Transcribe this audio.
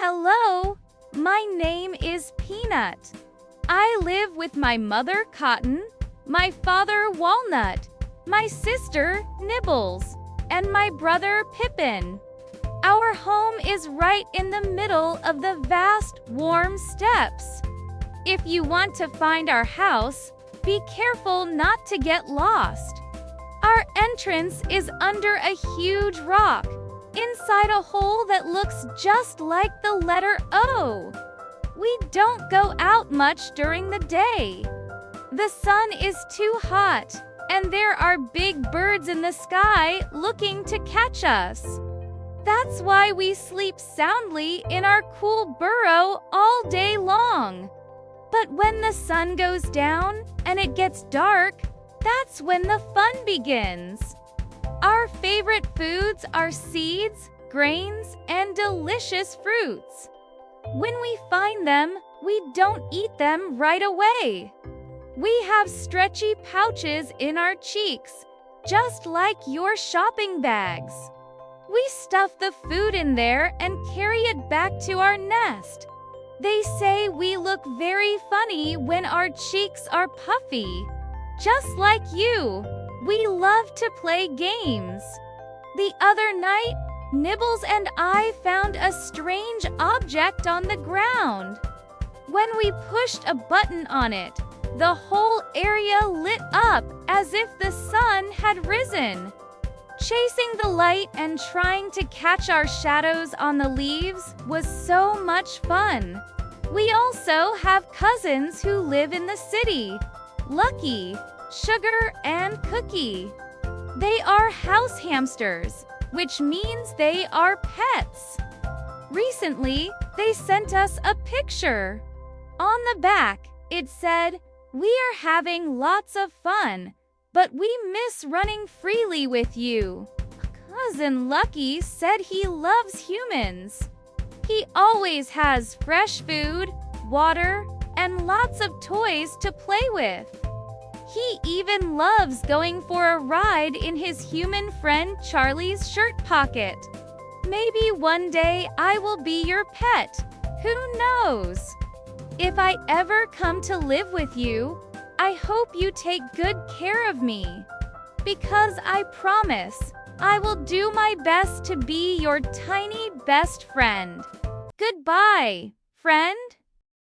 Hello, my name is Peanut. I live with my mother Cotton, my father Walnut, my sister Nibbles, and my brother Pippin. Our home is right in the middle of the vast, warm steppes. If you want to find our house, be careful not to get lost. Our entrance is under a huge rock, inside a hole that looks just like the letter O. We don't go out much during the day. The sun is too hot, and there are big birds in the sky looking to catch us. That's why we sleep soundly in our cool burrow all day long. But when the sun goes down and it gets dark, that's when the fun begins. Our favorite foods are seeds, grains, and delicious fruits. When we find them, we don't eat them right away. We have stretchy pouches in our cheeks, just like your shopping bags. We stuff the food in there and carry it back to our nest. They say we look very funny when our cheeks are puffy. Just like you, we love to play games. The other night, Nibbles and I found a strange object on the ground. When we pushed a button on it, the whole area lit up as if the sun had risen. Chasing the light and trying to catch our shadows on the leaves was so much fun. We also have cousins who live in the city, Lucky, Sugar, and Cookie. They are house hamsters, which means they are pets. Recently, they sent us a picture. On the back, it said, "We are having lots of fun, but we miss running freely with you." Cousin Lucky said he loves humans. He always has fresh food, water, and lots of toys to play with. He even loves going for a ride in his human friend Charlie's shirt pocket. Maybe one day I will be your pet. Who knows? If I ever come to live with you, I hope you take good care of me. Because I promise, I will do my best to be your tiny best friend. Goodbye, friend.